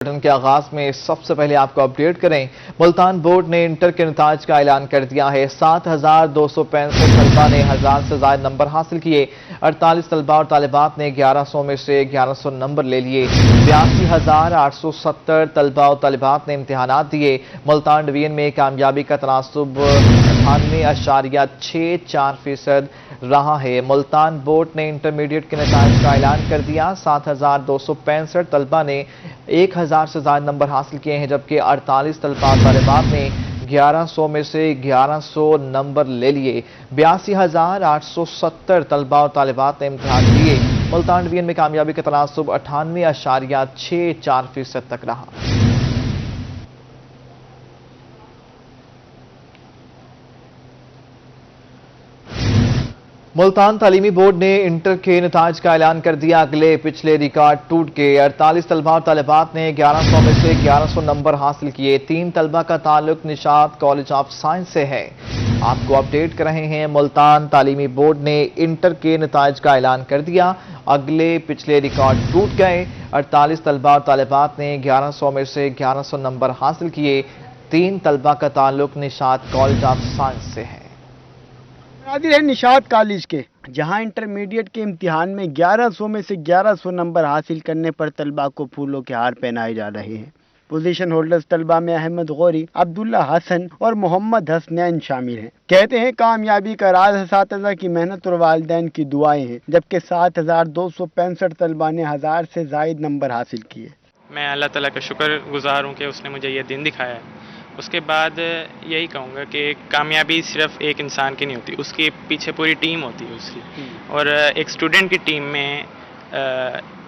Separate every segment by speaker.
Speaker 1: Bulletin کے آغاز میں سب سے پہلے آپ کو اپڈیٹ کریں۔ ملتان بورڈ نے انٹر کے نتائج کا اعلان کر دیا ہے۔ 7,265 طلبہ نے 1000 سے زائد نمبر حاصل کیے۔ 48 طلبہ اور طالبات نے 1100 میں سے 1100 نمبر لے لیے۔ 82,870 طلبہ اور طالبات نے امتحانات دیے۔ ملتان ڈویژن میں کامیابی کا تناسب 98.64% رہا ہے۔ ملتان بورڈ نے انٹرمیڈیٹ کے نتائج کا اعلان کر دیا۔ 7,265 طلبہ نے 1000 سے زائد نمبر حاصل کیے ہیں، جبکہ 48 طلبہ اور طالبات نے 1100 میں سے 1100 نمبر لے لیے۔ 82,870 طلبہ اور طالبات نے امتحان دیے۔ ملتان ڈویژن میں کامیابی کا تناسب 98.64% تک رہا۔ ملتان تعلیمی بورڈ نے انٹر کے نتائج کا اعلان کر دیا۔ اگلے پچھلے ریکارڈ ٹوٹ گئے۔ 48 طلبہ اور طالبات نے 1100 میں سے 1100 نمبر حاصل کیے۔ 3 طلبہ کا تعلق نشاط کالج آف سائنس سے ہے۔ آپ کو اپڈیٹ کر رہے ہیں۔ ملتان تعلیمی بورڈ نے انٹر کے نتائج کا اعلان کر دیا۔ اگلے پچھلے ریکارڈ ٹوٹ گئے۔ 48 طلبہ اور طالبات نے 1100 میں سے 1100 نمبر حاصل کیے۔ 3 طلبہ کا تعلق نشاط کالج آف سائنس سے ہے۔
Speaker 2: حاضر ہیں نشاط کالج کے، جہاں انٹرمیڈیٹ کے امتحان میں 1100 میں سے 1100 نمبر حاصل کرنے پر طلبہ کو پھولوں کے ہار پہنائے جا رہے ہیں۔ پوزیشن ہولڈرز طلبہ میں احمد غوری، عبداللہ حسن اور محمد حسنین شامل ہیں۔ کہتے ہیں کامیابی کا راز اساتذہ کی محنت اور والدین کی دعائیں ہیں، جبکہ 7,265 طلبہ نے 1000 سے زائد نمبر حاصل کیے۔
Speaker 3: میں اللہ تعالیٰ کا شکر گزار ہوں کہ اس نے مجھے یہ دن دکھایا ہے۔ اس کے بعد یہی کہوں گا کہ کامیابی صرف ایک انسان کی نہیں ہوتی، اس کے پیچھے پوری ٹیم ہوتی ہے اس کی، اور ایک اسٹوڈنٹ کی ٹیم میں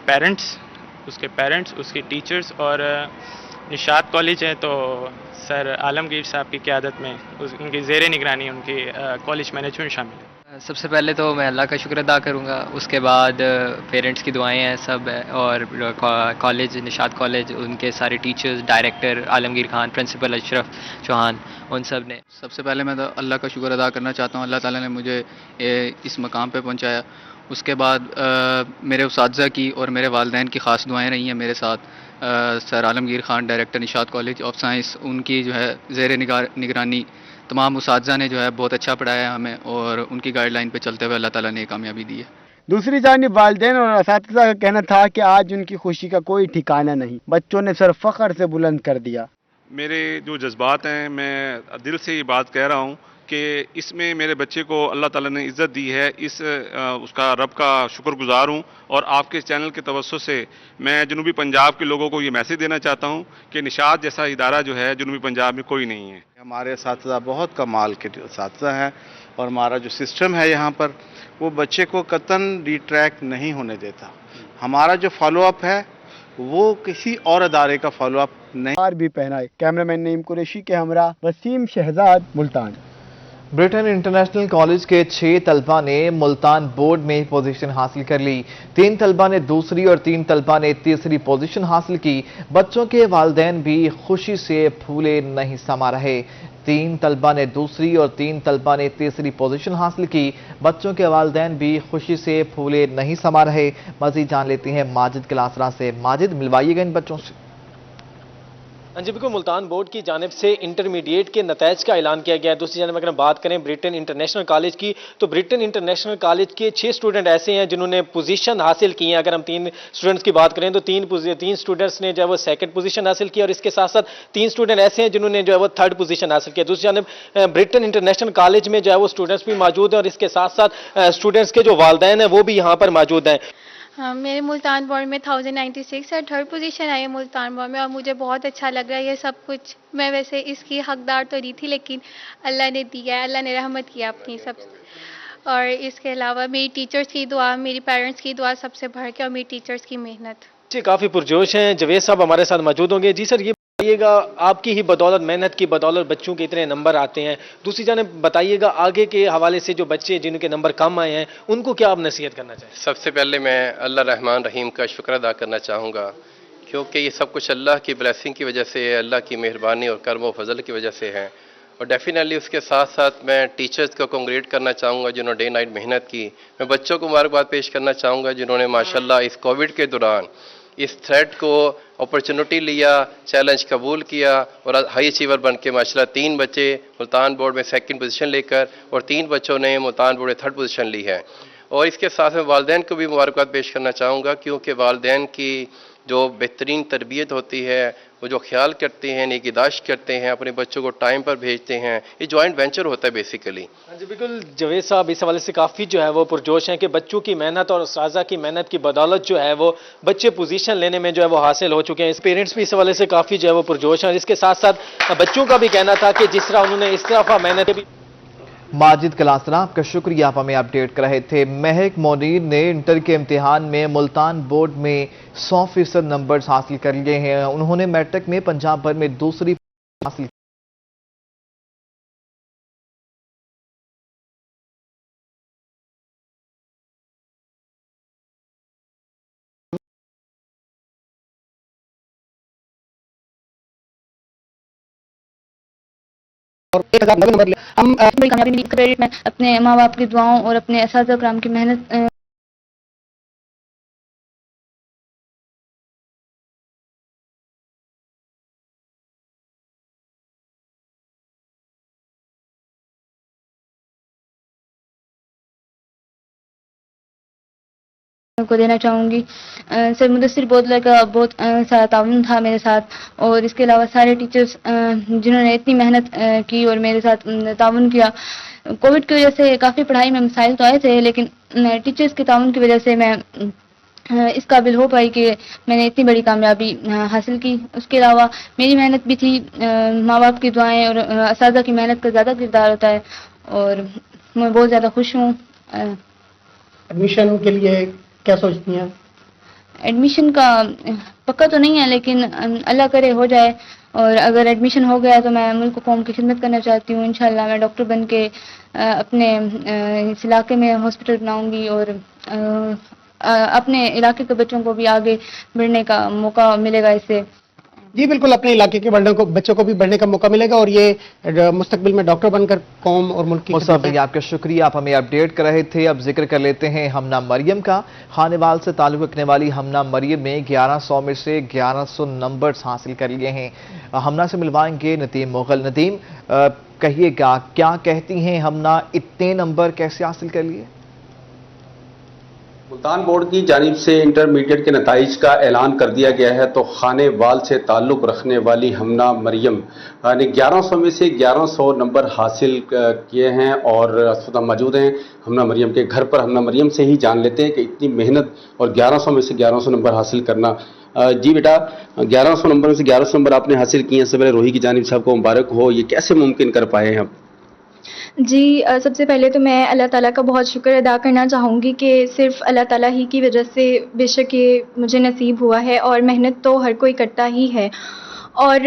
Speaker 3: پیرنٹس، اس کے ٹیچرز اور نشاط کالج ہے تو سر عالمگیر صاحب کی قیادت میں ان کی زیر نگرانی ان کی کالج مینجمنٹ شامل ہے۔
Speaker 4: سب سے پہلے تو میں اللہ کا شکر ادا کروں گا، اس کے بعد پیرنٹس کی دعائیں ہیں سب، اور کالج نشاط کالج ان کے سارے ٹیچرز، ڈائریکٹر عالمگیر خان، پرنسپل اشرف چوہان، ان سب نے۔
Speaker 5: سب سے پہلے میں تو اللہ کا شکر ادا کرنا چاہتا ہوں، اللہ تعالیٰ نے مجھے اس مقام پہ پہنچایا۔ اس کے بعد میرے اساتذہ کی اور میرے والدین کی خاص دعائیں رہی ہیں میرے ساتھ۔ Sir Alamgir Khan, director Nishat college of science, ان کی جو ہے زیر نگرانی تمام اساتذہ نے جو ہے بہت اچھا پڑھایا ہے ہمیں، اور ان کی گائیڈ لائن پہ چلتے ہوئے اللہ تعالیٰ نے یہ کامیابی دی ہے۔
Speaker 2: دوسری جانب والدین اور اساتذہ کا کہنا تھا کہ آج ان کی خوشی کا کوئی ٹھکانہ نہیں، بچوں نے سر فخر سے بلند کر دیا۔
Speaker 6: میرے جو جذبات ہیں، میں دل سے یہ بات کہہ رہا ہوں کہ اس میں میرے بچے کو اللہ تعالیٰ نے عزت دی ہے، اس کا رب کا شکر گزار ہوں، اور آپ کے چینل کے توسط سے میں جنوبی پنجاب کے لوگوں کو یہ میسج دینا چاہتا ہوں کہ نشاط جیسا ادارہ جو ہے جنوبی پنجاب میں کوئی نہیں ہے۔
Speaker 7: ہمارے اساتذہ بہت کمال کے اساتذہ ہیں، اور ہمارا جو سسٹم ہے یہاں پر وہ بچے کو قطعاً ڈی ٹریک نہیں ہونے دیتا۔ ہمارا جو فالو اپ ہے وہ کسی اور ادارے کا فالو اپ نہیں۔
Speaker 2: ہار بھی پہنائے۔ کیمرامین نعیم قریشی کے ہمراہ Waseem Shahzad, Multan.
Speaker 1: Burton International College کے 6 طلبہ نے ملتان بورڈ میں پوزیشن حاصل کر لی۔ 3 طلبہ نے دوسری اور 3 طلبہ نے تیسری پوزیشن حاصل کی۔ بچوں کے والدین بھی خوشی سے پھولے نہیں سما رہے۔ 3 طلبہ نے دوسری اور 3 طلبہ نے تیسری پوزیشن حاصل کی۔ بچوں کے والدین بھی خوشی سے پھولے نہیں سما رہے۔ مزید جان لیتے ہیں ماجد کلاسرا سے۔ ماجد، ملوائیے گا ان بچوں سے۔
Speaker 8: ہاں جی، بالکل ملتان بورڈ کی جانب سے انٹرمیڈیٹ کے نتائج کا اعلان کیا گیا ہے۔ دوسری جانب اگر ہم بات کریں برٹن انٹرنیشنل کالج کی، تو برٹن انٹرنیشنل کالج کے 6 اسٹوڈنٹ ایسے ہیں جنہوں نے پوزیشن حاصل کی ہیں۔ اگر ہم 3 اسٹوڈنٹس کی بات کریں تو 3 اسٹوڈنٹس نے جو ہے وہ سیکنڈ پوزیشن حاصل کی، اور اس کے ساتھ ساتھ 3 اسٹوڈنٹ ایسے ہیں جنہوں نے جو ہے وہ تھرڈ پوزیشن حاصل کیا۔ دوسری جانب برٹن انٹرنیشنل کالج میں جو ہے وہ اسٹوڈنٹس بھی موجود ہیں، اور اس کے ساتھ ساتھ اسٹوڈنٹس کے جو والدین ہیں وہ بھی یہاں پر موجود ہیں۔
Speaker 9: میرے ملتان بورڈ میں 1096 اور تھرڈ پوزیشن آئی ہے ملتان بورڈ میں، اور مجھے بہت اچھا لگ رہا ہے یہ سب کچھ۔ میں ویسے اس کی حقدار تو نہیں تھی، لیکن اللہ نے دیا ہے، اللہ نے رحمت کیا اپنی سب۔ اور اس کے علاوہ میری ٹیچرز کی دعا، میری پیرنٹس کی دعا سب سے بڑھ کے، اور میری ٹیچرز کی محنت۔
Speaker 8: جی، کافی پرجوش ہیں جوید صاحب ہمارے ساتھ موجود ہوں گے۔ جی سر، یہ بتائیے گا آپ کی ہی بدولت، محنت کی بدولت بچوں کے اتنے نمبر آتے ہیں، دوسری جانب بتائیے گا آگے کے حوالے سے جو بچے جن کے نمبر کم آئے ہیں ان کو کیا آپ نصیحت کرنا چاہیں؟
Speaker 10: سب سے پہلے میں اللہ رحمان رحیم کا شکر ادا کرنا چاہوں گا، کیونکہ یہ سب کچھ اللہ کی بلیسنگ کی وجہ سے ہے، اللہ کی مہربانی اور کرم و فضل کی وجہ سے ہے۔ اور ڈیفینیٹلی اس کے ساتھ ساتھ میں ٹیچرز کو کنگریٹ کرنا چاہوں گا جنہوں نے ڈے نائٹ محنت کی۔ میں بچوں کو مبارکباد پیش کرنا چاہوں گا جنہوں نے ماشاءاللہ اس کووڈ کے دوران इस थ्रेट को अपॉर्चुनिटी लिया, चैलेंज कबूल किया और हाई अचीवर बन के माशाल्लाह 3 बच्चे मुल्तान बोर्ड में 2nd पोजीशन लेकर और 3 बच्चों ने मुल्तान बोर्ड में 3rd पोजीशन ली है। और इसके साथ में वालिदैन को भी मुबारकबाद पेश करना चाहूँगा, क्योंकि वालिदैन की जो बेहतरीन तरबियत होती है, वो जो ख्याल करते हैं, निगहदाश्त करते हैं, अपने बच्चों को टाइम पर भेजते हैं, ये जॉइंट वेंचर होता है बेसिकली।
Speaker 8: हाँ जी बिल्कुल, जावेद साहब इस हवाले से काफ़ी जो है वो पुरजोश हैं कि बच्चों की मेहनत और उस्ताज़ा की मेहनत की बदौलत जो है वो बच्चे पोजीशन लेने में जो है वो हासिल हो चुके हैं। इस पेरेंट्स भी इस हवाले से काफ़ी जो है वो पुरजोश हैं। और इसके साथ साथ बच्चों का भी कहना था कि जिस तरह उन्होंने इस तरह मेहनत भी।
Speaker 1: माजिद कलासरा, आपका शुक्रिया, आप हमें अपडेट कर रहे थे। महक मोनीर ने इंटर के इम्तिहान में मुल्तान बोर्ड में 100% नंबर्स हासिल कर लिए हैं। उन्होंने मैट्रिक में पंजाब भर में दूसरी हासिल
Speaker 11: और 1090 नंबर लिया। हम बड़ी कामयाबी मिली, क्रेडिट में अपने माँ बाप की दुआओं और अपने असातिज़ा कराम की मेहनत को देना चाहूँगी। सर मुदस्सिर बोदला का बहुत सारा ताउन था मेरे साथ, और इसके अलावा सारे टीचर्स जिन्होंने इतनी मेहनत की और मेरे साथ ताउन किया। कोविड की वजह से काफ़ी पढ़ाई में मसाइल तो आए थे, लेकिन टीचर्स के ताउन की वजह से मैं इस काबिल हो पाई कि मैंने इतनी बड़ी कामयाबी हासिल की। उसके अलावा मेरी मेहनत भी थी, माँ बाप की दुआएं और असातिज़ा की मेहनत का ज़्यादा किरदार होता है, और मैं बहुत ज़्यादा खुश हूँ।
Speaker 12: एडमिशन के लिए क्या सोचती हैं?
Speaker 11: एडमिशन का पक्का तो नहीं है, लेकिन अल्लाह करे हो जाए, और अगर एडमिशन हो गया तो मैं मुल्क कौम की खिदमत करना चाहती हूँ। इंशाल्लाह मैं डॉक्टर बन के अपने इस इलाके में हॉस्पिटल बनाऊंगी, और अपने इलाके के बच्चों को भी आगे बढ़ने का मौका मिलेगा इससे।
Speaker 12: जी बिल्कुल, अपने इलाके के बच्चों को भी बढ़ने का मौका मिलेगा, और ये मुस्तकबिल में डॉक्टर बनकर कौम और मुल्क की
Speaker 1: मुसफ़ भाई, आपका शुक्रिया, आप हमें अपडेट कर रहे थे। अब जिक्र कर लेते हैं हमना मरियम का। खानेवाल से ताल्लुक़ रखने वाली हमना मरियम ने 1100 में से 1100 नंबर्स हासिल कर लिए हैं। हमना से मिलवाएंगे नदीम मुग़ल। नदीम, कहिएगा क्या कहती हैं हमना, इतने नंबर कैसे हासिल कर लिए?
Speaker 13: मुल्तान बोर्ड की जानिब से इंटरमीडिएट के नताइज का ऐलान कर दिया गया है। तो खानेवाल से ताल्लुक़ रखने वाली हमना मरियम ने 1100 में से 1100 नंबर हासिल किए हैं, और इस वक्त हम मौजूद हैं हमना मरियम के घर पर। हमना मरियम से ही जान लेते हैं कि इतनी मेहनत और 1100 में से 1100 नंबर हासिल करना। जी बेटा, 1100 नंबर में से 1100 नंबर आपने हासिल किए हैं, सबसे पहले रोही की जानिब से आपको मुबारक हो। ये कैसे मुमकिन कर पाए हैं आप?
Speaker 14: जी, सबसे पहले तो मैं अल्लाह ताला का बहुत शुक्र अदा करना चाहूँगी कि सिर्फ़ अल्लाह ताला ही की वजह से बेशक ये मुझे नसीब हुआ है, और मेहनत तो हर कोई करता ही है। और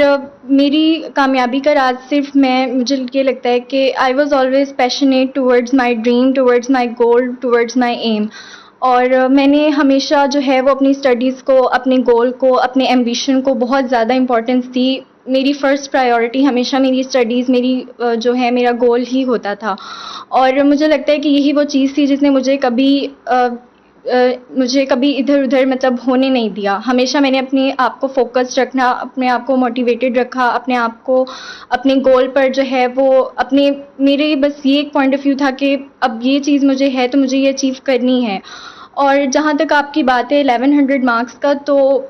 Speaker 14: मेरी कामयाबी का राज सिर्फ मुझे ये लगता है कि I was always passionate towards my dream, towards my goal, towards my aim. और मैंने हमेशा जो है वो अपनी स्टडीज़ को, अपने गोल को, अपने एम्बिशन को बहुत ज़्यादा इम्पोर्टेंस दी। मेरी फ़र्स्ट प्रायोरिटी हमेशा मेरी स्टडीज़, मेरी जो है मेरा गोल ही होता था। और मुझे लगता है कि यही वो चीज़ थी जिसने मुझे कभी इधर उधर मतलब होने नहीं दिया। हमेशा मैंने अपने आप को फोकस्ड रखना, अपने आप को मोटिवेटेड रखा, अपने आप को अपने गोल पर जो है वो मेरे बस ये एक पॉइंट ऑफ व्यू था कि अब ये चीज़ मुझे है तो मुझे ये अचीव करनी है। और जहाँ तक आपकी बात है 1100 मार्क्स का, तो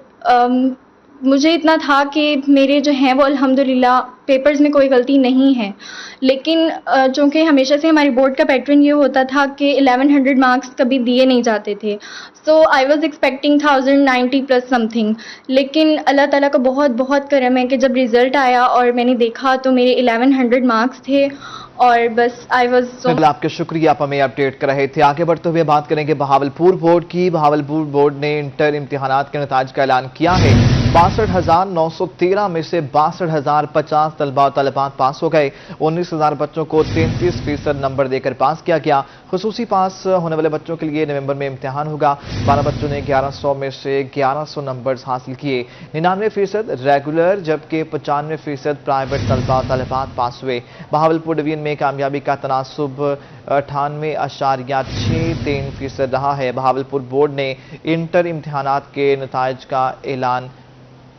Speaker 14: मुझे इतना था कि मेरे जो हैं वो अल्हम्दुलिल्लाह पेपर्स में कोई गलती नहीं है, लेकिन चूँकि हमेशा से हमारी बोर्ड का पैटर्न ये होता था कि 1100 मार्क्स कभी दिए नहीं जाते थे। So I was expecting 1090 plus something, लेकिन अल्लाह ताला का बहुत बहुत करम है कि जब रिज़ल्ट आया और मैंने देखा तो मेरे 1100 मार्क्स थे, और बस आई वाज
Speaker 1: आपके शुक्रिया, आप हमें अपडेट कर रहे थे। आगे बढ़ते हुए बात करेंगे बहावलपुर बोर्ड की। बहावलपुर बोर्ड ने इंटर इम्तिहानात के नताइज का ऐलान किया है। 62,913 में से 62,050 तलबा और तालिबात पास हो गए। 19,000 बच्चों को 33% नंबर देकर पास किया गया। खुसूसी पास होने वाले बच्चों के लिए नवंबर में इम्तिहान होगा। 12 बच्चों ने 1100 में से 1100 नंबर हासिल किए। 99% रेगुलर जबकि 95% प्राइवेट तलबा और तालिबात पास हुए। बहावलपुर डिवीजन में कामयाबी का तनासुब 98.63% रहा है। बहावलपुर बोर्ड ने इंटर इम्तिहानात के नताइज का ऐलान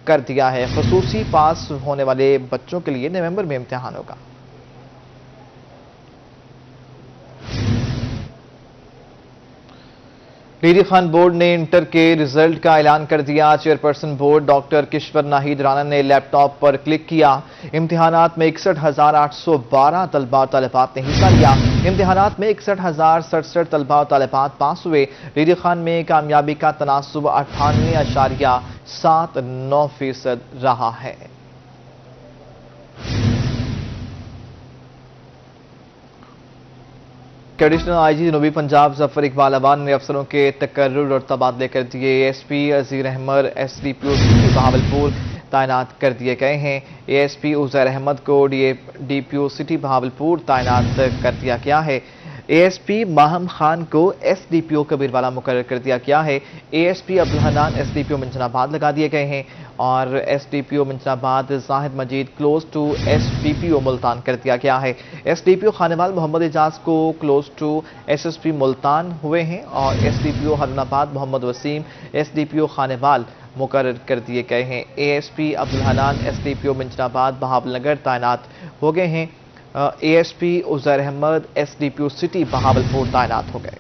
Speaker 1: कर दिया है। खुसूसी पास होने वाले बच्चों के लिए नवंबर में इम्तिहान होगा। लीडी खान बोर्ड ने इंटर के रिजल्ट का ऐलान कर दिया। Chairperson board doctor Kishwar Naheed Rana ने लैपटॉप पर क्लिक किया। इम्तिहानात में 61,812 तलबा और तालिबात ने हिस्सा लिया। इम्तिहानात में 61,067 तलबा और तालिबात पास हुए। लीडी खान में कामयाबी का तनासुब 98.79% रहा है। एडिशनल आईजी जनूबी पंजाब जफर इकबाल अवान ने अफसरों के तकर्रुर और तबादले कर दिए। ASP Azir Ahmad SDPO city Bahawalpur तैनात कर दिए गए हैं। एएसपी उजैर अहमद को डीपीओ सिटी बहावलपुर तैनात कर दिया गया है। एएसपी माहम खान को एसडीपीओ कबीरवाला मुकर्रर कर दिया गया है। एएसपी अब्दुल हन्नान एसडीपीओ मिंजनाबाद लगा दिए गए हैं और SDPO Minchinabad Zahid Majeed close to SPPO Multan कर दिया गया है। एसडीपीओ खानेवाल मोहम्मद एजाज को क्लोज टू एसएसपी मुल्तान हुए हैं और एसडीपीओ हरनाबाद मोहम्मद वसीम एसडीपीओ खानेवाल मुकर्रर कर दिए गए हैं। एएसपी अब्दुल हन्नान एसडीपीओ मिंजनाबाद बहावलनगर तैनात हो गए हैं। ASP Uzair Ahmed SDPO city Bahawalpur तैनात हो गए।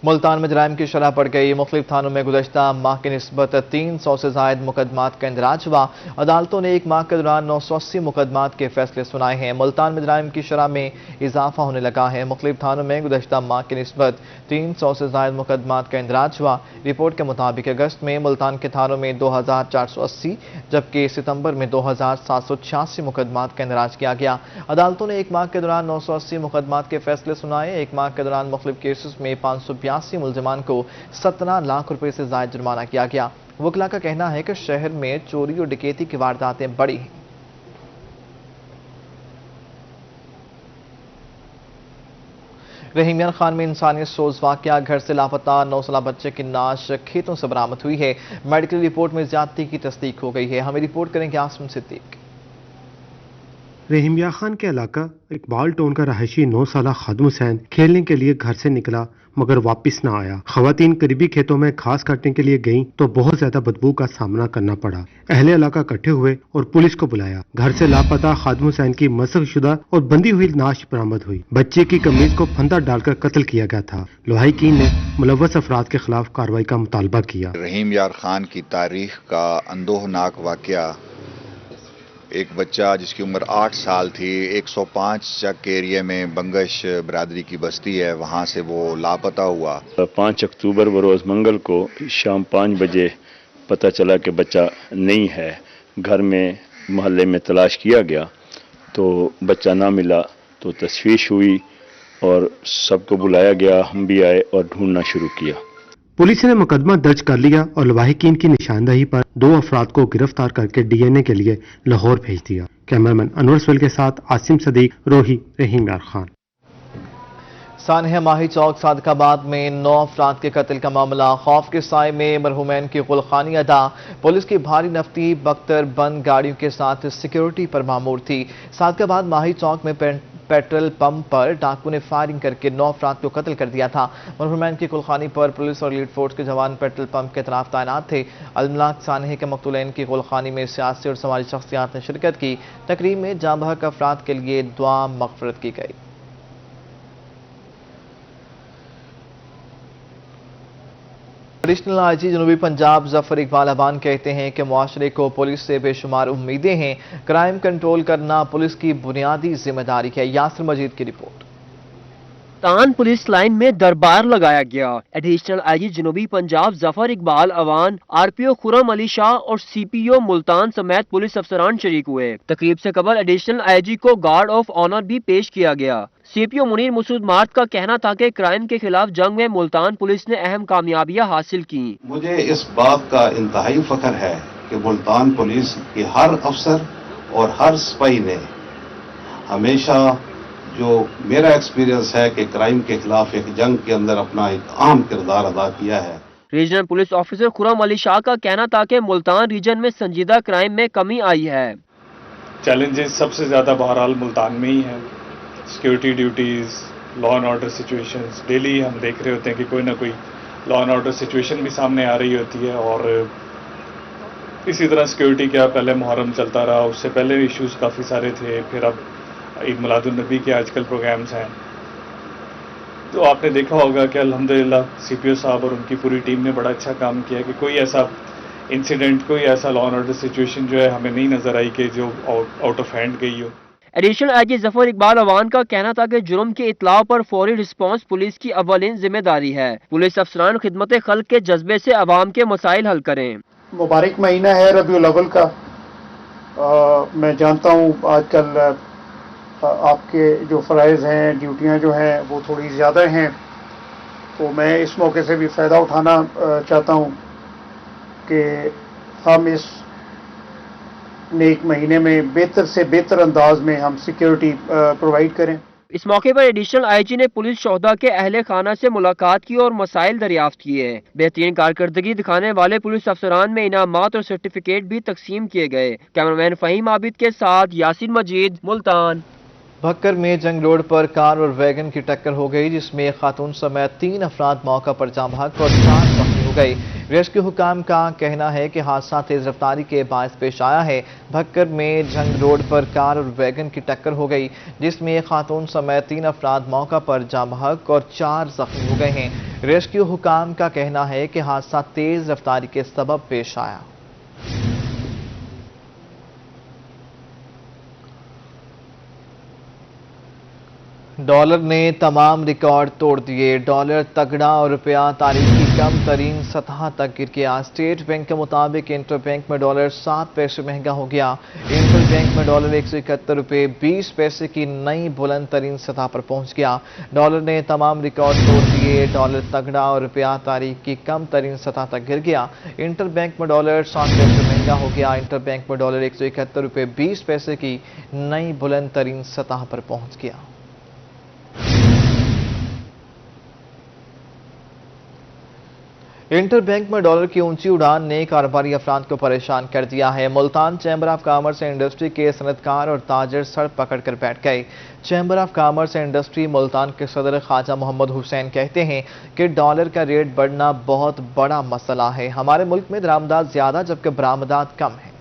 Speaker 1: मुल्तान में जराइम की शरह बढ़ गई। मुख्तलिफ थानों में गुज़श्ता माह की निस्बत 300 से ज़ायद मुकदमात का इंदराज हुआ। अदालतों ने एक माह के दौरान 980 मुकदमात के फैसले सुनाए हैं। मुल्तान में जराइम की शरह में इजाफा होने लगा है। मुख्तलिफ थानों में गुज़श्ता माह की निस्बत 300 से ज़ायद मुकदमात का इंदराज हुआ। रिपोर्ट के मुताबिक अगस्त में मुल्तान के थानों में 2480 जबकि सितंबर में 2786 मुकदमात का इंदराज किया गया। अदालतों ने एक माह के दौरान 980 मुकदमात के फैसले सुनाए। एक माह के दौरान मुख्तलिफ केसेस में 582 मुलजमान को 17 लाख रुपए से ज़ायद जुर्माना किया गया। वकला का कहना है कि शहर में चोरी और डकैती की वारदातें बढ़ी हैं। रहीमियान खान में इंसानियत सोज वाकया, घर से लापता 9 साल बच्चे की नाश खेतों से बरामद हुई है। मेडिकल रिपोर्ट में ज्यादती की तस्दीक हो गई है। हमें रिपोर्ट करेंगे आसम सिद्दीक।
Speaker 15: रहीमिया खान के इलाका इकबाल टोन का रहायशी 9 साल खादिम हुसैन खेलने के लिए घर से निकला मगर वापस ना आया। खवातीन करीबी खेतों में घास काटने के लिए गईं तो बहुत ज्यादा बदबू का सामना करना पड़ा। अहले इलाका इकट्ठे हुए और पुलिस को बुलाया। घर से लापता खादिम हुसैन की मसखशुदा और बंदी हुई नाश बरामद हुई। बच्चे की कमीज को फंदा डालकर कत्ल किया गया था। लोहाईकीन ने मुलव्वस अफराद के खिलाफ कार्रवाई का मुतालबा किया।
Speaker 16: रहीम यार खान की तारीख का अंदोहनाक वाकया, एक बच्चा जिसकी उम्र 8 साल थी, 105 चक एरिया में बंगश बरादरी की बस्ती है, वहाँ से वो लापता हुआ।
Speaker 17: 5 अक्टूबर बरोज़ मंगल को शाम 5 बजे पता चला कि बच्चा नहीं है। घर में मोहल्ले में तलाश किया गया तो बच्चा ना मिला तो तशवीश हुई और सबको बुलाया गया। हम भी आए और ढूंढना शुरू किया।
Speaker 15: पुलिस ने मुकदमा दर्ज कर लिया और लवाहिकीन की निशानदही पर 2 अफराद को गिरफ्तार करके डीएनए के लिए लाहौर भेज दिया। कैमरामैन अनवर सवेल के साथ आसिम सदीक, रोही, रहीम यार खान।
Speaker 1: सानहा माही चौक सादकाबाद में 9 अफराद के कत्ल का मामला। खौफ के साए में मरहूमैन की गुलखानी अदा। पुलिस की भारी नफ्ती बख्तर बंद गाड़ियों के साथ सिक्योरिटी पर मामूर थी। सादकाबाद माही चौक में पेट्रोल पंप पर डाकू ने फायरिंग करके 9 अफराद को कत्ल कर दिया था। मरहूमैन की गुलखानी पर पुलिस और लीड फोर्स के जवान पेट्रोल पंप के तरफ तैनात थे। अलमलाक सानहे के मकतूलैन की गुलखानी में सियासी और समाजी शख्सियात ने शिरकत की। तकरीब में जाँ बहक अफराद के लिए दुआ मगफरत की गई। एडिशनल आईजी जनूबी पंजाब जफर इकबाल अवान कहते हैं कि मुआशरे को पुलिस से बेशुमार उम्मीदें हैं। क्राइम कंट्रोल करना पुलिस की बुनियादी जिम्मेदारी है। यासिर मजीद की रिपोर्ट।
Speaker 18: ملتان پولیس لائن میں دربار لگایا گیا۔ ایڈیشنل آئی جی جنوبی پنجاب ظفر اقبال اوان، آر پی او خرم علی شاہ اور سی پی او ملتان سمیت پولیس افسران شریک ہوئے۔ تقریب سے قبل ایڈیشنل آئی جی کو گارڈ آف آنر بھی پیش کیا گیا۔ سی پی او منیر مسعود مارت کا کہنا تھا کہ کرائم کے خلاف جنگ میں ملتان پولیس نے اہم کامیابیاں حاصل کی۔
Speaker 19: مجھے اس بات کا انتہائی فخر ہے کہ ملتان پولیس کے ہر افسر اور ہر سپاہی نے ہمیشہ جو میرا ایکسپیرینس ہے کہ کرائم کے خلاف ایک جنگ کے اندر اپنا ایک اہم کردار ادا کیا ہے۔
Speaker 18: ریجنل پولیس آفیسر خرم علی شاہ کا کہنا تھا کہ ملتان ریجن میں سنجیدہ کرائم میں کمی آئی ہے۔
Speaker 20: چیلنجز سب سے زیادہ بہرحال ملتان میں ہی ہیں، security duties, law and order situations, daily ہم دیکھ رہے ہوتے ہیں کہ کوئی نہ کوئی لا اینڈ آرڈر سچویشن بھی سامنے آ رہی ہوتی ہے، اور اسی طرح سیکیورٹی کیا پہلے محرم چلتا رہا، اس سے پہلے ایشوز کافی سارے تھے، پھر اب عید میلاد النبی کے آج کل پروگرامز ہیں، تو آپ نے دیکھا ہوگا کہ الحمدللہ سی پی او صاحب اور ان کی پوری ٹیم نے بڑا اچھا کام کیا کہ کوئی ایسا انسیڈنٹ، کوئی ایسا لا اینڈ آرڈر سچویشن جو ہے ہمیں نہیں نظر آئی کہ جو آؤٹ آف ہینڈ گئی ہو۔
Speaker 18: ایڈیشنل آئی جی ظفر اقبال اوان کا کہنا تھا کہ جرم کی اطلاع پر فوری رسپانس پولیس کی اولین ذمہ داری ہے۔ پولیس افسران خدمت خلق کے جذبے سے عوام کے مسائل حل کریں۔
Speaker 21: مبارک مہینہ ہے ربیع الاول کا، میں جانتا ہوں آج کل آپ کے جو فرائض ہیں، ڈیوٹیاں جو ہیں وہ تھوڑی زیادہ ہیں، تو میں اس موقع سے بھی فائدہ اٹھانا چاہتا ہوں کہ ہم اس نیک مہینے میں بہتر سے بہتر انداز میں ہم سیکیورٹی پرووائڈ کریں۔
Speaker 18: اس موقع پر ایڈیشنل آئی جی نے پولیس شہداء کے اہل خانہ سے ملاقات کی اور مسائل دریافت کیے۔ بہترین کارکردگی دکھانے والے پولیس افسران میں انعامات اور سرٹیفکیٹ بھی تقسیم کیے گئے۔ کیمرمین فہیم عابد کے ساتھ یاسین مجید، ملتان۔
Speaker 1: بھکر میں جنگ روڈ پر کار اور ویگن کی ٹکر ہو گئی، جس میں ایک خاتون سمیت 3 افراد موقع پر جاں بحق اور 4 زخمی ہو گئے۔ ریسکیو حکام کا کہنا ہے کہ حادثہ تیز رفتاری کے باعث پیش آیا ہے۔ بھکر میں جنگ روڈ پر کار اور ویگن کی ٹکر ہو گئی، جس میں ایک خاتون سمیت 3 افراد موقع پر جاں بحق اور 4 زخمی ہو گئے ہیں۔ ریسکیو حکام کا کہنا ہے کہ حادثہ تیز رفتاری کے سبب پیش آیا۔ ڈالر نے تمام ریکارڈ توڑ دیے۔ ڈالر تگڑا اور روپیہ تاریخ کی کم ترین سطح تک گر گیا۔ اسٹیٹ بینک کے مطابق انٹر بینک میں ڈالر 7 پیسے مہنگا ہو گیا۔ انٹر بینک میں ڈالر 171 روپے 20 پیسے کی نئی بلند ترین سطح پر پہنچ گیا۔ ڈالر نے تمام ریکارڈ توڑ دیے۔ ڈالر تگڑا اور روپیہ تاریخ کی کم ترین سطح تک گر گیا۔ انٹر بینک میں ڈالر 7 پیسے مہنگا ہو گیا۔ انٹر بینک میں ڈالر 171 روپے 20 پیسے کی نئی بلند ترین سطح پر پہنچ گیا۔ انٹر بینک میں ڈالر کی اونچی اڑان نے کاروباری افراد کو پریشان کر دیا ہے۔ Multan chamber of commerce and industry کے صنعتکار اور تاجر سر پکڑ کر بیٹھ گئے۔ Chamber of commerce and industry Multan کے صدر خواجہ محمد حسین کہتے ہیں کہ ڈالر کا ریٹ بڑھنا بہت بڑا مسئلہ ہے۔ ہمارے ملک میں درآمدات زیادہ جبکہ برآمدات کم ہیں۔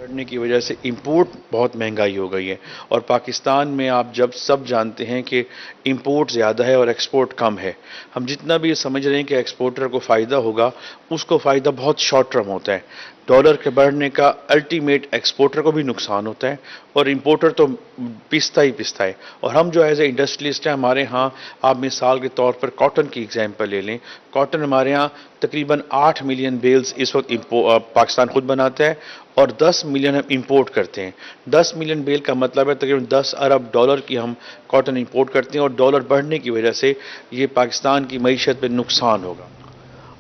Speaker 22: بڑھنے کی وجہ سے امپورٹ بہت مہنگائی ہو گئی ہے، اور پاکستان میں آپ جب سب جانتے ہیں کہ امپورٹ زیادہ ہے اور ایکسپورٹ کم ہے۔ ہم جتنا بھی یہ سمجھ رہے ہیں کہ ایکسپورٹر کو فائدہ ہوگا، اس کو فائدہ بہت شارٹ ٹرم ہوتا ہے۔ ڈالر کے بڑھنے کا الٹیمیٹ ایکسپورٹر کو بھی نقصان ہوتا ہے، اور امپورٹر تو پستا ہی پستا ہے۔ اور ہم جو ایز اے انڈسٹریلسٹ ہیں، ہمارے ہاں آپ مثال کے طور پر کاٹن کی ایگزامپل لے لیں۔ کاٹن ہمارے ہاں تقریباً 8 ملین بیلز اس وقت پاکستان خود بناتا ہے، اور 10 ملین ہم امپورٹ کرتے ہیں۔ 10 ملین بیل کا مطلب ہے تقریباً 10 ارب ڈالر کی ہم کاٹن امپورٹ کرتے ہیں، اور ڈالر بڑھنے کی وجہ سے یہ پاکستان کی معیشت پہ نقصان ہوگا۔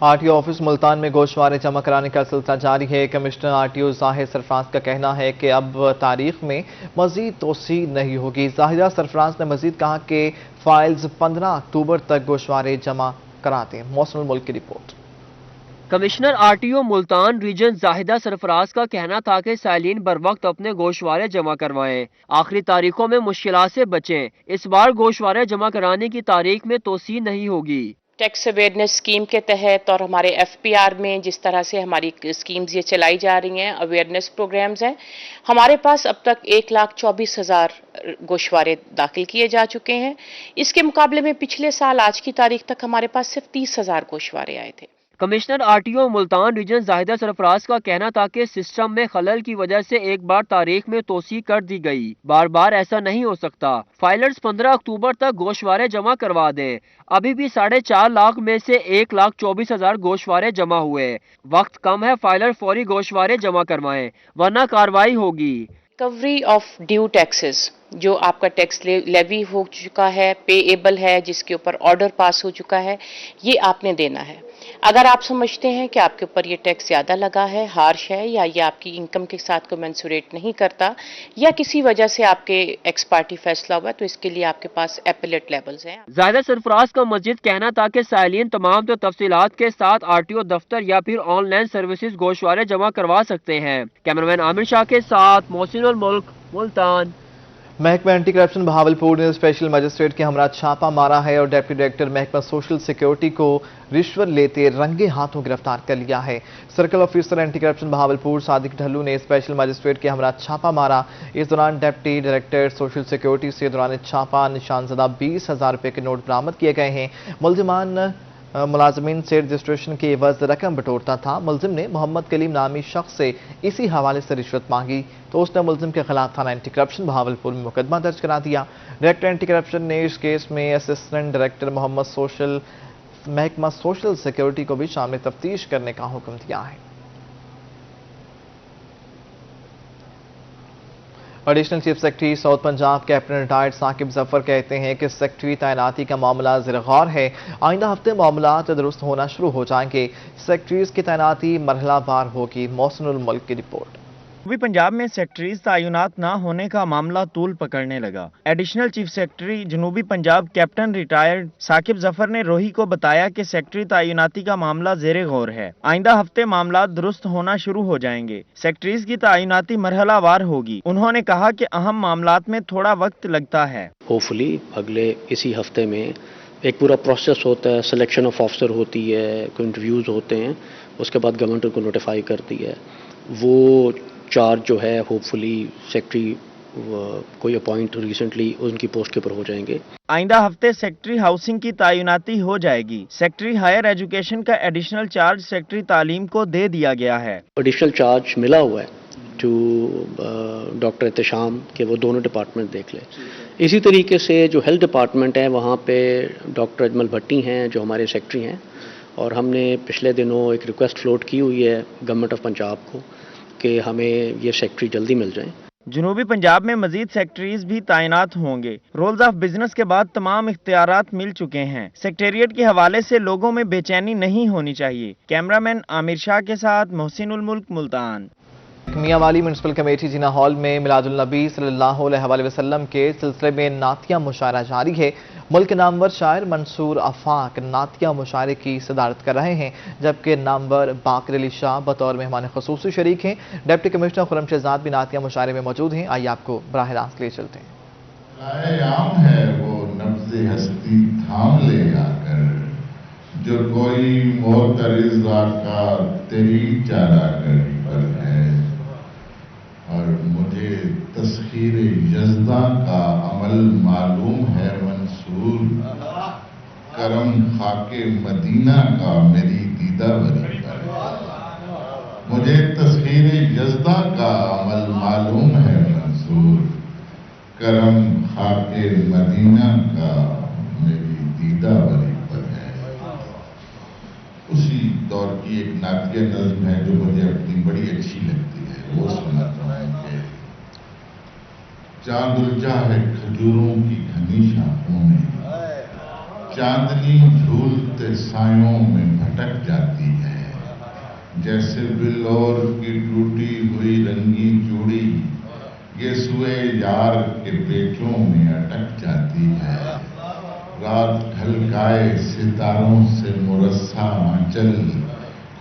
Speaker 1: R T O office Multan میں گوشوارے جمع کرانے کا سلسلہ جاری ہے۔ Commissioner R T O Zahid Sarfraz کا کہنا ہے کہ اب تاریخ میں مزید توسیع نہیں ہوگی۔ زاہدہ سرفراز نے مزید کہا کہ فائلز 15 اکتوبر تک گوشوارے جمع کرا دیں۔ موسم الملک کی رپورٹ۔
Speaker 18: Commissioner R T O Multan region Zahida Sarfraz کا کہنا تھا کہ سائلین بروقت اپنے گوشوارے جمع کروائیں، آخری تاریخوں میں مشکلات سے بچیں۔ اس بار گوشوارے جمع کرانے کی تاریخ میں توسیع نہیں ہوگی۔
Speaker 23: ٹیکس اویئرنیس اسکیم کے تحت اور ہمارے ایف پی آر میں جس طرح سے ہماری اسکیمز یہ چلائی جا رہی ہیں، اویئرنیس پروگرامز ہیں، ہمارے پاس اب تک 1,24,000 گوشوارے داخل کیے جا چکے ہیں۔ اس کے مقابلے میں پچھلے سال آج کی تاریخ تک ہمارے پاس صرف 30,000 گوشوارے آئے تھے۔
Speaker 18: Commissioner RTO Multan region Zahida Sarfraz का कहना था कि सिस्टम में खलल की वजह से एक बार तारीख में तोसी कर दी गई, बार बार ऐसा नहीं हो सकता। फाइलर्स 15 अक्टूबर तक गोशवारे जमा करवा दें। अभी भी 4.5 लाख में से 1,24,000 गोशवारे जमा हुए। वक्त कम है, फाइलर फौरी गोशवारे जमा करवाएं वरना कार्रवाई होगी।
Speaker 23: रिकवरी ऑफ ड्यू टैक्सेस, जो आपका टैक्स लेवी हो चुका है, पेएबल है, जिसके ऊपर ऑर्डर पास हो चुका है, ये आपने देना है। अगर आप समझते हैं कि आपके ऊपर ये टैक्स ज़्यादा लगा है, हार्श है, या ये आपकी इनकम के साथ कोमेंसुरेट नहीं करता, या किसी वजह से आपके एक्स पार्टी फैसला हुआ, तो इसके लिए आपके पास एपेलेट लेवल्स हैं।
Speaker 18: जाहिदा सरफराज का मस्जिद कहना था कि साइलिन तमाम तफसीलात के साथ आरटीओ दफ्तर या फिर ऑनलाइन सर्विसेज गोशवारे जमा करवा सकते हैं। कैमरामैन आमिर शाह के साथ मोहसिनुल मुल्क, मुल्तान।
Speaker 1: महकमा एंटी करप्शन बहावलपुर ने स्पेशल मजिस्ट्रेट के हमरा छापा मारा है और डिप्टी डायरेक्टर महकमा सोशल सिक्योरिटी को रिश्वत लेते रंगे हाथों गिरफ्तार कर लिया है। Circle officer anti corruption Bahawalpur Sadiq Dhallu ने स्पेशल मजिस्ट्रेट के हमरा छापा मारा। इस दौरान डिप्टी डायरेक्टर सोशल सिक्योरिटी से दौरान छापा निशानजदा 20,000 रुपए के नोट बरामद किए गए हैं। मुलजिमान मुलाजमीन से रजिस्ट्रेशन के एवज रकम बटोरता था। मुलजिम ने मोहम्मद कलीम नामी शख्स से इसी हवाले से रिश्वत मांगी तो उसने मुलजिम के खिलाफ थाना एंटी करप्शन बहावलपुर में मुकदमा दर्ज करा दिया। डायरेक्टर एंटी करप्शन ने इस केस में असिस्टेंट डायरेक्टर मोहम्मद महकमा सोशल सिक्योरिटी को भी शामिल तफ्तीश करने का हुक्म दिया है। Additional chief secretary South Punjab captain retired Saqib Zafar कहते हैं कि सेक्रेटरी तैनाती का मामला ज़िर-गौर है। आइंदा हफ्ते मामला दुरुस्त होना शुरू हो जाएंगे। सेक्रेटरीज की तैनाती मरहलावार होगी। मोहसिनुल मुल्क की रिपोर्ट।
Speaker 2: भी पंजाब में सेक्रेटरीज तैनात न होने का मामला तूल पकड़ने लगा। एडिशनल चीफ सेक्रेटरी जनूबी पंजाब कैप्टन रिटायर्ड साकिब जफर ने रोही को बताया कि सेक्रेटरी तैनाती का मामला ज़ेरे गौर है। आइंदा हफ्ते मामला दुरुस्त होना शुरू हो जाएंगे। सेक्रेटरीज की तैनाती मरहलावार होगी। उन्होंने कहा कि अहम मामलात में थोड़ा वक्त लगता है।
Speaker 3: होपफुली अगले इसी हफ्ते में एक पूरा प्रोसेस होता है, सिलेक्शन ऑफ ऑफिसर होती है, कोई इंटरव्यूज होते हैं, उसके बाद गवर्नमेंट उनको नोटिफाई करती है। वो चार्ज जो है होपफुली सेक्रेटरी कोई अपॉइंट रिसेंटली उनकी पोस्ट के ऊपर हो जाएंगे।
Speaker 2: आइंदा हफ्ते सेक्रेटरी हाउसिंग की तैनाती हो जाएगी। सेक्रेटरी हायर एजुकेशन का एडिशनल चार्ज सेक्रेटरी तालीम को दे दिया गया है।
Speaker 3: एडिशनल चार्ज मिला हुआ है टू डॉक्टर एहतशाम के वो दोनों डिपार्टमेंट देख ले। इसी तरीके से जो हेल्थ डिपार्टमेंट है वहाँ पे डॉक्टर अजमल भट्टी हैं जो हमारे सेक्रेटरी हैं, और हमने पिछले दिनों एक रिक्वेस्ट फ्लोट की हुई है गवर्नमेंट ऑफ पंजाब को कि हमें ये सेक्रेटरी जल्दी मिल जाएं।
Speaker 2: जनूबी पंजाब में मजीद सेक्रेटरीज भी तैनात होंगे। रोल्स ऑफ बिजनेस के बाद तमाम इख्तियारात मिल चुके हैं। सेक्रेटेरिएट के हवाले से लोगों में बेचैनी नहीं होनी चाहिए। कैमरामैन आमिर शाह के साथ मोहसिनुल मुल्क, मुल्तान।
Speaker 1: मियांवाली म्यूनसिपल कमेटी जिना हॉल में मिलादुल नबी सल्लल्लाहु अलैहि वसल्लम के सिलसिले में नातिया मुशायरा जारी है। मुल्क के नामवर शायर मंसूर आफाक नातिया मुशायरे की सदारत कर रहे हैं, जबकि नामवर बाकर अली शाह बतौर मेहमान खुसूसी शरीक हैं। डिप्टी कमिश्नर खुर्रम शहजाद भी नातिया मुशायरे में मौजूद हैं। आइए आपको बराह रास्त ले चलते हैं।
Speaker 4: आम है वो नब्ज़े हस्ती थाम ले आकर, जो कोई मोतरिज़ा का तेरी चारागरी पर है, और मुझे तस्खीर यज़दा का अमल मालूम है मंसूर, करम खाके मदीना का मेरी दीदावरी पर है। मुझे तस्खीर यज़दा का अमल मालूम है मंसूर, करम खाके मदीना का मेरी दीदावरी पर है। उसी दौर की एक नातिया नज़्म है जो मुझे अपनी बड़ी अच्छी लगती है, वो सुनाता हूँ कि चांद उलझा है खजूरों की घनी शाखों में, चांदनी झूलते सायों में भटक जाती है, जैसे बिल्लौर की टूटी हुई रंगी चूड़ी ये सुए यार के पेचों में अटक जाती है। रात ढलकाए सितारों से मुरस्सा आंचल,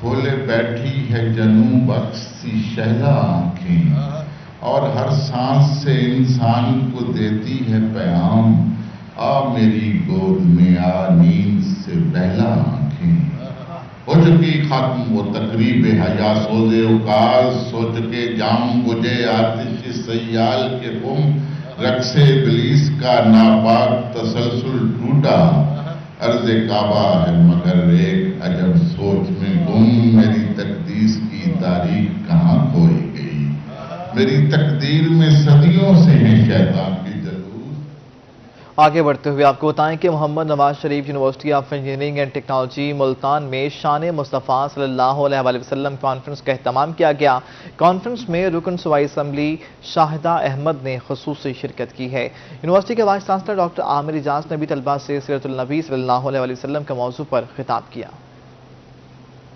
Speaker 4: खोले बैठी है जनू बख्श सी शहला आंखें, और हर सांस से इंसान को देती है पैगाम, आ मेरी गोद में आ नींद से बहला आंखें। हो चुकी खात्म वो तकरीब हया सोजे उकाज, सोच के जाम बुझे आतिश सयाल के गुम, रक्से इब्लीस का नापाक तसलसल टूटा, अर्ज काबा है मगर एक अजब सोच में गुम, मेरी तकदीर की तारीख कहाँ खोई गई, मेरी तकदीर में सदियों से है शैतान की जलूस।
Speaker 1: आगे बढ़ते हुए आपको बताएं कि Mohammad Nawaz Sharif university of engineering and technology Multan में शान मुस्तफ़ा सल्लल्लाहु अलैहि वसल्लम कॉन्फ्रेंस का एहतमाम किया गया। कॉन्फ्रेंस में रुकन सूबाई असम्बली शाहिदा अहमद ने खुसूसी शिरकत की है। यूनिवर्सिटी के vice chancellor doctor Amir Ejaz ने भी तलबा से सीरतुल नबी सल्लल्लाहु अलैहि वसल्लम के मौजू पर खिताब किया।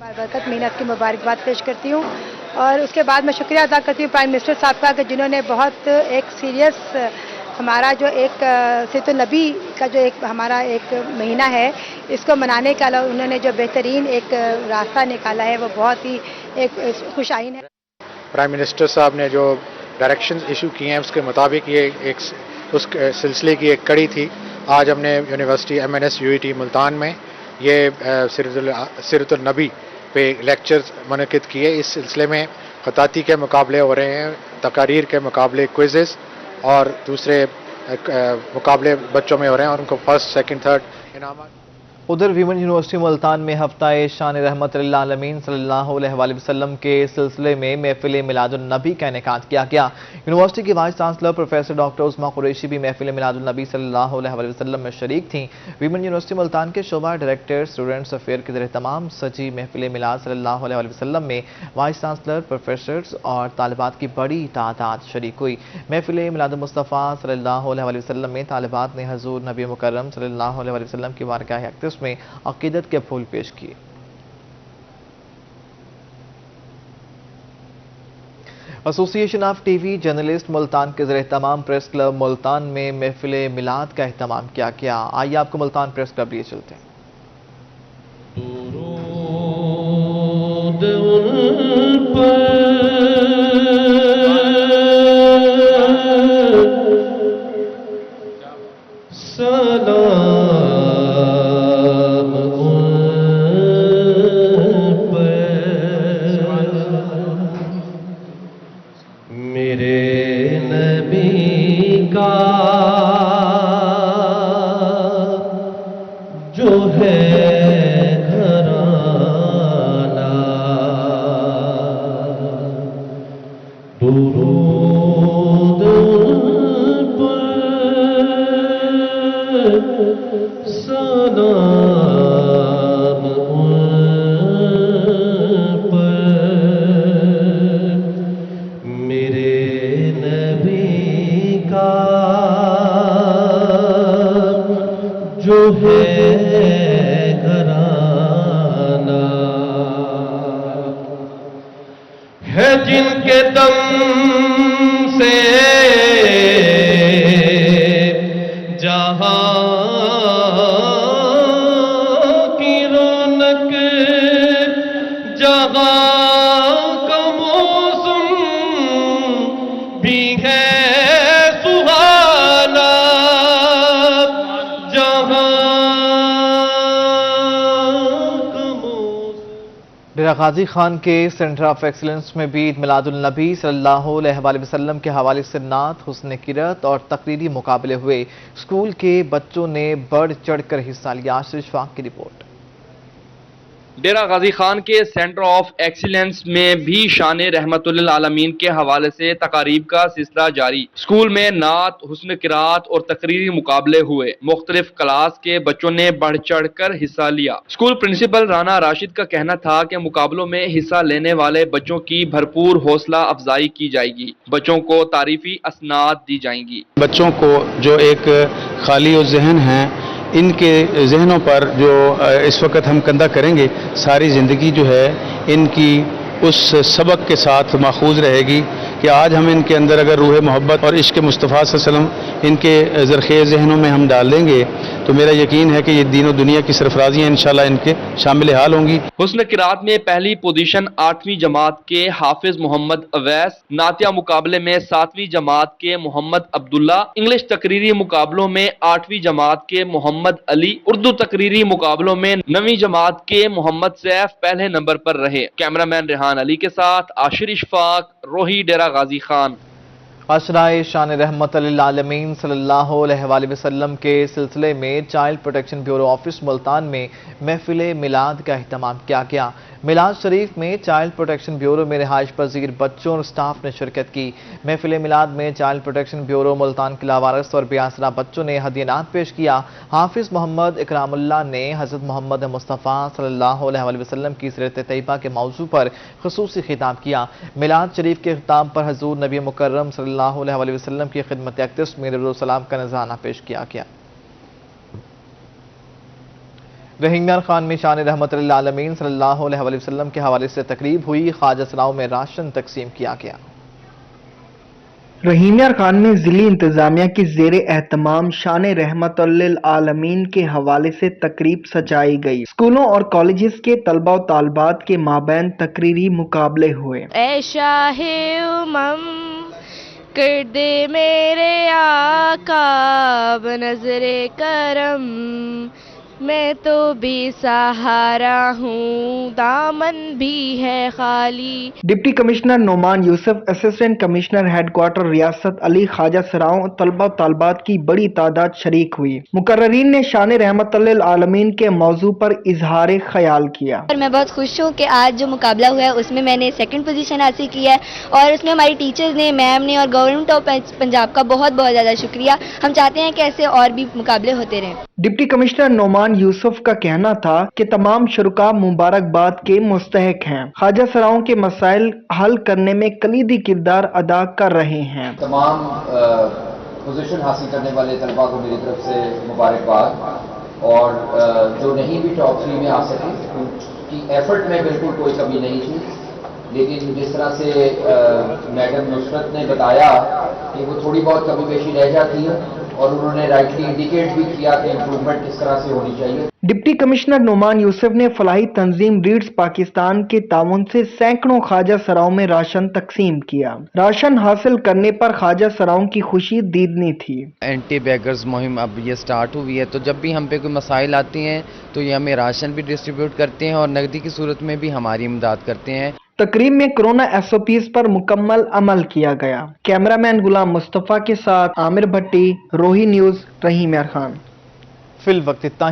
Speaker 5: बरकत मीनत की मुबारकबाद पेश करती हूँ और उसके बाद मैं शुक्रिया अदा करती हूँ प्राइम मिनिस्टर साहब का कि जिन्होंने बहुत एक सीरियस हमारा जो एक सीरतुल नबी का जो एक हमारा एक महीना है इसको मनाने का उन्होंने जो बेहतरीन एक रास्ता निकाला है वो बहुत ही एक खुशाइन है।
Speaker 21: प्राइम मिनिस्टर साहब ने जो डायरेक्शंस इशू किए हैं उसके मुताबिक ये एक उस सिलसिले की एक कड़ी थी। आज हमने यूनिवर्सिटी MNS UET मुल्तान में ये सीरतुल नबी पे लेक्चर्स मुनक़िद किए। इस सिलसिले में ख़ताती के मुकाबले हो रहे हैं, तकारीर के मुकाबले क्विज़ेस और दूसरे मुकाबले बच्चों में हो रहे हैं और उनको फर्स्ट सेकंड थर्ड इनाम।
Speaker 1: उधर वीमेन यूनिवर्सिटी मुल्तान में हफ्ताए शान रहमत लिल आलमीन सल्लल्लाहु अलैहि वसल्लम के सिलसिले में महफिल मिलादुन नबी का इनेकाद किया गया। यूनिवर्सिटी की vice chancellor professor doctor Uzma Qureshi भी महफिल मिलादुन नबी सल्लल्लाहु अलैहि वसल्लम में शरीक थीं। वीमेन यूनिवर्सिटी मुल्तान के शोबा डायरेक्टर स्टूडेंट्स अफेयर के ज़रिए तमाम सजी महफिल मिलाद सल्लल्लाहु अलैहि वसल्लम में वाइस चांसलर, प्रोफेसर्स और तालिबात की बड़ी तादाद शरीक हुई। महफिल मिलादुन मुस्तफ़ा सल्लल्लाहु अलैहि वसल्लम में तालिबात ने हजूर नबी मुकर्रम सल्लल्लाहु अलैहि वसल्लम की बारगाह अक़दस में अक़ीदत के फूल पेश किए। Association of TV journalist Multan के ज़रिए तमाम प्रेस क्लब मुल्तान में महफिल मिलाद का एहतमाम किया गया। आइए आपको मुल्तान प्रेस क्लब लिए चलते हैं।
Speaker 6: जिनके दम से जहां की रौनक, जहां का मौसम भी है सुहाना, जहां
Speaker 1: डेरा गाजी खान के सेंटर ऑफ एक्सीलेंस में भी ईद मिलादुल नबी सल्लल्लाहु अलैहि वसल्लम के हवाले से नात, हुस्न किरत और तकरीरी मुकाबले हुए। स्कूल के बच्चों ने बढ़ चढ़कर हिस्सा लिया। इशफाक की रिपोर्ट।
Speaker 7: डेरा गाजी खान के सेंटर ऑफ एक्सीलेंस में भी शान रहमतुल आलमीन के हवाले से तकारीब का सिलसिला जारी। स्कूल में नात, हुस्न किरात और तकरीरी मुकाबले हुए। मुख्तलिफ क्लास के बच्चों ने बढ़ चढ़ कर हिस्सा लिया। स्कूल प्रिंसिपल राना राशिद का कहना था कि मुकाबलों में हिस्सा लेने वाले बच्चों की भरपूर हौसला अफजाई की जाएगी। बच्चों को तारीफी असनाद दी जाएंगी।
Speaker 22: बच्चों को जो एक खाली और जहन है, इनके जहनों पर जो इस वक्त हम कंधा करेंगे, सारी ज़िंदगी जो है इनकी उस सबक के साथ माखूज रहेगी कि आज हम इनके अंदर अगर रूह मोहब्बत और इश्क मुस्तफ़ा सल्लल्लाहु अलैहि वसल्लम इनके ज़रख़े ज़हनों में हम डाल देंगे तो मेरा यकीन है कि ये दीनों दुनिया की सरफराजियाँ इंशाल्लाह इनके शामिल हाल होंगी।
Speaker 7: हुस्न किरात में पहली पोजीशन 8वीं जमात के हाफिज मोहम्मद अवैस, नातिया मुकाबले में 7वीं जमात के मोहम्मद अब्दुल्ला, इंग्लिश तकरीरी मुकाबलों में 8वीं जमात के मोहम्मद अली, उर्दू तकरीरी मुकाबलों में 9वीं जमात के मोहम्मद सैफ पहले नंबर पर रहे। कैमरामैन रेहान अली के साथ आशिर इशफाक, रोही, डेरा गाजी खान।
Speaker 1: عشرائے شان رحمت للعالمین صلی اللہ علیہ وآلہ وسلم کے سلسلے میں child protection bureau office Multan میں محفل میلاد کا اہتمام کیا گیا۔ میلاد شریف میں چائلڈ پروٹیکشن بیورو میں رہائش پذیر بچوں اور سٹاف نے شرکت کی۔ محفل میلاد میں چائلڈ پروٹیکشن بیورو ملتان کے لاوارث اور بے آسرا بچوں نے ہدیات پیش کیا۔ حافظ محمد اکرام اللہ نے حضرت محمد مصطفیٰ صلی اللہ علیہ وآلہ وسلم کی سیرت طیبہ کے موضوع پر خصوصی خطاب کیا۔ میلاد شریف کے اختتام پر حضور نبی مکرم صلی اللہ علیہ وآلہ وسلم کی خدمت اقدس میں درود و سلام کا نذرانہ پیش کیا گیا۔ رحیمیار خان میں شان رحمت للعالمین صلی اللہ علیہ وآلہ وسلم کے حوالے سے تقریب ہوئی۔ خواجہ سراؤں میں راشن تقسیم کیا گیا۔
Speaker 8: رحیمیار خان میں ضلعی انتظامیہ کی زیر اہتمام شان رحمت للعالمین کے حوالے سے تقریب سجائی گئی۔ اسکولوں اور کالجز کے طلبہ و طالبات کے مابین تقریری مقابلے ہوئے۔
Speaker 9: اے شاہ کر دے میرے آقا بنظر کرم، میں تو بھی سہارا ہوں دامن بھی ہے خالی۔
Speaker 8: ڈپٹی کمشنر نعمان یوسف، اسسٹنٹ کمشنر ہیڈ کوارٹر ریاست علی خواجہ سراؤں، طلبہ و طالبات کی بڑی تعداد شریک ہوئی۔ مقررین نے شان رحمت للعالمین کے موضوع پر اظہار خیال کیا۔
Speaker 10: اور میں بہت خوش ہوں کہ آج جو مقابلہ ہوا ہے اس میں میں نے سیکنڈ پوزیشن حاصل کی ہے، اور اس میں ہماری ٹیچرز نے، میم نے اور گورنمنٹ آف پنجاب کا بہت بہت زیادہ شکریہ۔ ہم چاہتے ہیں کہ ایسے اور بھی مقابلے ہوتے رہیں۔
Speaker 8: ڈپٹی کمشنر نعمان یوسف کا کہنا تھا کہ تمام شرکاء مبارکباد کے مستحق ہیں۔ خواجہ سراؤں کے مسائل حل کرنے میں کلیدی کردار ادا کر رہے ہیں۔
Speaker 24: تمام پوزیشن حاصل کرنے والے طلباء کو میری طرف سے مبارکباد، اور جو نہیں بھی ٹاپ 3 میں آ سکے ان کی ایفرٹ میں بالکل کوئی کمی نہیں تھی، لیکن جس طرح سے میڈم نصرت نے بتایا کہ وہ تھوڑی بہت کمی بیشی رہ جاتی ہے، اور انہوں نے رائٹلی انڈیکیٹ بھی کیا کہ امپروومنٹ کس طرح سے ہونی چاہیے۔
Speaker 8: ڈپٹی کمشنر نعمان یوسف نے فلاحی تنظیم ریڈز پاکستان کے تعاون سے سینکڑوں خواجہ سراؤں میں راشن تقسیم کیا۔ راشن حاصل کرنے پر خواجہ سراؤں کی خوشی دیدنی تھی۔
Speaker 25: اینٹی بیگرز مہم اب یہ سٹارٹ ہوئی ہے، تو جب بھی ہم پہ کوئی مسائل آتی ہیں تو یہ ہمیں راشن بھی ڈسٹریبیوٹ کرتے ہیں اور نقدی کی صورت میں بھی ہماری امداد کرتے ہیں۔
Speaker 8: تقریب میں کرونا SOPs پر مکمل عمل کیا گیا۔ کیمرامین غلام مصطفیٰ کے ساتھ عامر بھٹی، روہی نیوز، رحیمیار خان۔
Speaker 1: فی الوقت اتنا ہی۔